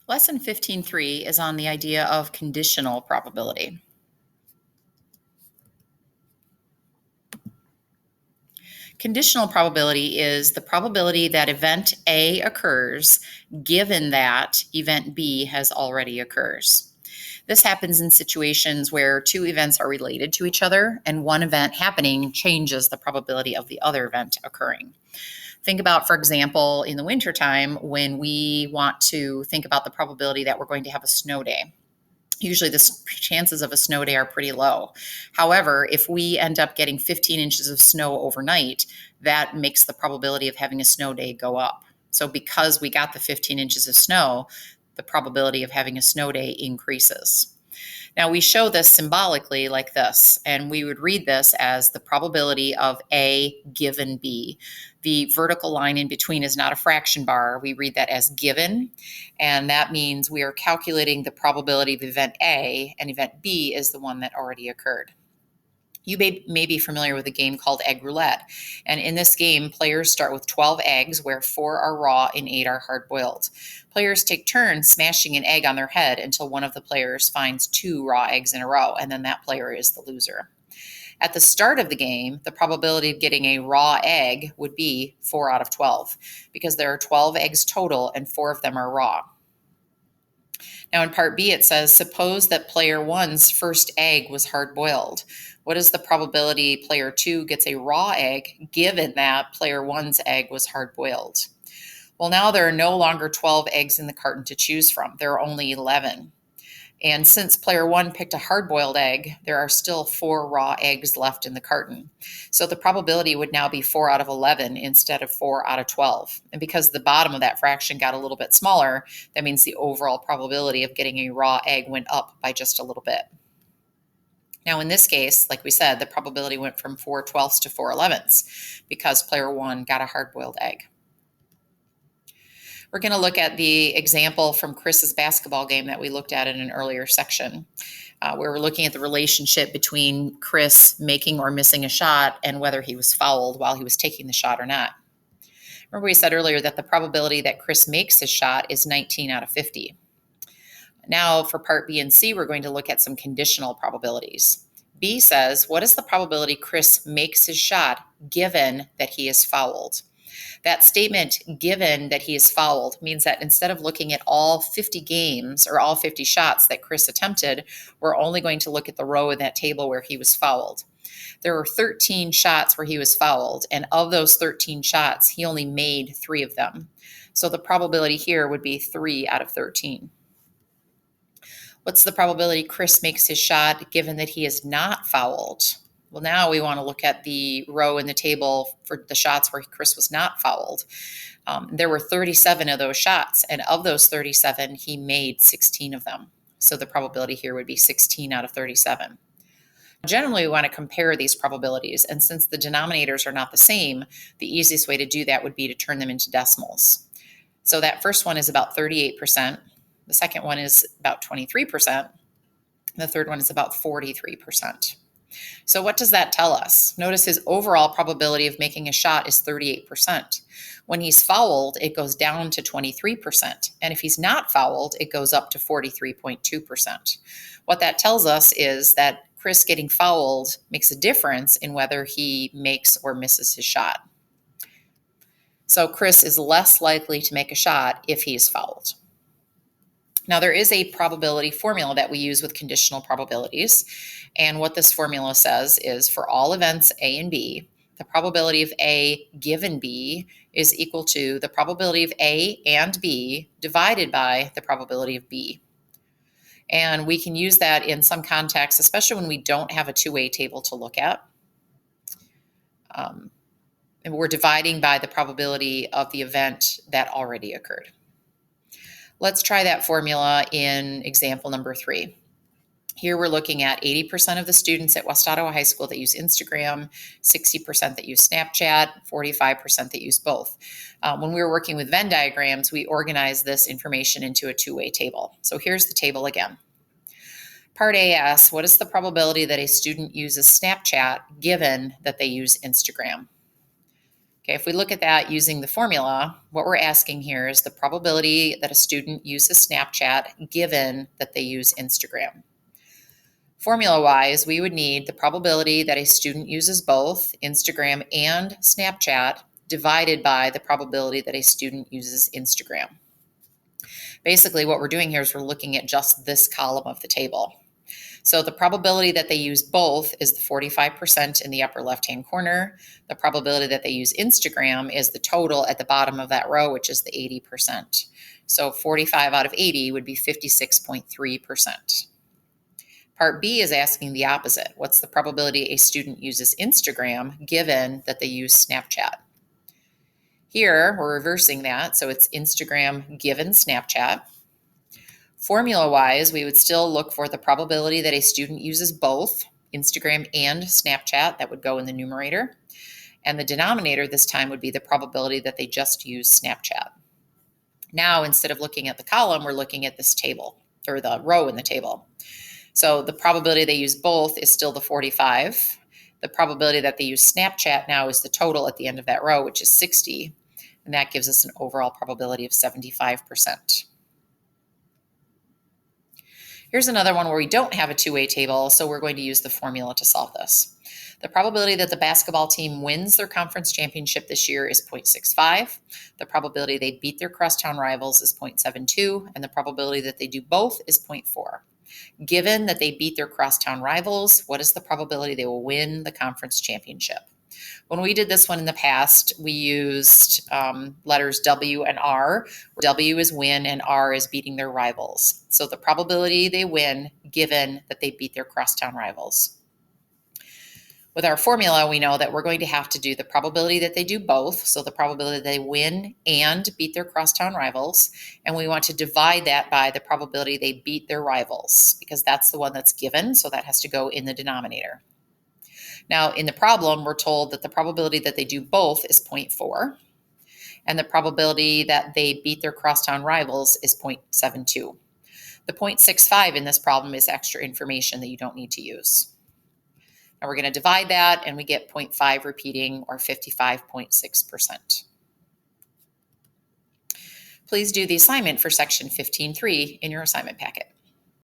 Lesson 15.3 is on the idea of conditional probability. Conditional probability is the probability that event A occurs given that event B has already occurs. This happens in situations where two events are related to each other and one event happening changes the probability of the other event occurring. Think about, for example, in the wintertime when we want to think about the probability that we're going to have a snow day. Usually the chances of a snow day are pretty low. However, if we end up getting 15 inches of snow overnight, that makes the probability of having a snow day go up. So because we got the 15 inches of snow, the probability of having a snow day increases. Now we show this symbolically like this, and we would read this as the probability of A given B. The vertical line in between is not a fraction bar. We read that as given, and that means we are calculating the probability of event A, and event B is the one that already occurred. You may be familiar with a game called Egg Roulette. And in this game, players start with 12 eggs, where 4 are raw and 8 are hard-boiled. Players take turns smashing an egg on their head until one of the players finds 2 raw eggs in a row, and then that player is the loser. At the start of the game, the probability of getting a raw egg would be 4 out of 12, because there are 12 eggs total and 4 of them are raw. Now in part B, it says, suppose that player 1's first egg was hard-boiled. What is the probability player 2 gets a raw egg given that player 1's egg was hard-boiled? Well, now there are no longer 12 eggs in the carton to choose from. There are only 11. And since player 1 picked a hard-boiled egg, there are still 4 raw eggs left in the carton. So the probability would now be 4 out of 11 instead of 4 out of 12. And because the bottom of that fraction got a little bit smaller, that means the overall probability of getting a raw egg went up by just a little bit. Now in this case, like we said, the probability went from 4/12 to 4/11 because player 1 got a hard-boiled egg. We're going to look at the example from Chris's basketball game that we looked at in an earlier section, where we're looking at the relationship between Chris making or missing a shot and whether he was fouled while he was taking the shot or not. Remember we said earlier that the probability that Chris makes his shot is 19 out of 50. Now for part B and C, we're going to look at some conditional probabilities. B says, what is the probability Chris makes his shot given that he is fouled? That statement, given that he is fouled, means that instead of looking at all 50 games or all 50 shots that Chris attempted, we're only going to look at the row in that table where he was fouled. There were 13 shots where he was fouled, and of those 13 shots, he only made 3 of them. So the probability here would be 3 out of 13. What's the probability Chris makes his shot given that he is not fouled? Well, now we want to look at the row in the table for the shots where Chris was not fouled. There were 37 of those shots, and of those 37, he made 16 of them. So the probability here would be 16 out of 37. Generally, we want to compare these probabilities, and since the denominators are not the same, the easiest way to do that would be to turn them into decimals. So that first one is about 38%. The second one is about 23%. The third one is about 43%. So what does that tell us? Notice his overall probability of making a shot is 38%. When he's fouled, it goes down to 23%. And if he's not fouled, it goes up to 43.2%. What that tells us is that Chris getting fouled makes a difference in whether he makes or misses his shot. So Chris is less likely to make a shot if he is fouled. Now, there is a probability formula that we use with conditional probabilities. And what this formula says is for all events A and B, the probability of A given B is equal to the probability of A and B divided by the probability of B. And we can use that in some contexts, especially when we don't have a two-way table to look at. And we're dividing by the probability of the event that already occurred. Let's try that formula in example number 3. Here we're looking at 80% of the students at West Ottawa High School that use Instagram, 60% that use Snapchat, 45% that use both. When we were working with Venn diagrams, we organized this information into a two-way table. So here's the table again. Part A asks, what is the probability that a student uses Snapchat given that they use Instagram? Okay, if we look at that using the formula, what we're asking here is the probability that a student uses Snapchat given that they use Instagram. Formula-wise, we would need the probability that a student uses both Instagram and Snapchat divided by the probability that a student uses Instagram. Basically, what we're doing here is we're looking at just this column of the table. So the probability that they use both is the 45% in the upper left-hand corner. The probability that they use Instagram is the total at the bottom of that row, which is the 80%. So 45 out of 80 would be 56.3%. Part B is asking the opposite. What's the probability a student uses Instagram given that they use Snapchat? Here, we're reversing that, so it's Instagram given Snapchat. Formula-wise, we would still look for the probability that a student uses both Instagram and Snapchat. That would go in the numerator. And the denominator this time would be the probability that they just use Snapchat. Now, instead of looking at the column, we're looking at this table, or the row in the table. So the probability they use both is still the 45. The probability that they use Snapchat now is the total at the end of that row, which is 60. And that gives us an overall probability of 75%. Here's another one where we don't have a two-way table, so we're going to use the formula to solve this. The probability that the basketball team wins their conference championship this year is 0.65. The probability they beat their crosstown rivals is 0.72, and the probability that they do both is 0.4. Given that they beat their crosstown rivals, what is the probability they will win the conference championship? When we did this one in the past, we used letters W and R. W is win and R is beating their rivals. So the probability they win given that they beat their crosstown rivals. With our formula, we know that we're going to have to do the probability that they do both, so the probability they win and beat their crosstown rivals, and we want to divide that by the probability they beat their rivals, because that's the one that's given, so that has to go in the denominator. Now, in the problem, we're told that the probability that they do both is 0.4, and the probability that they beat their crosstown rivals is 0.72. The 0.65 in this problem is extra information that you don't need to use. Now we're going to divide that, and we get 0.5 repeating, or 55.6%. Please do the assignment for section 15.3 in your assignment packet.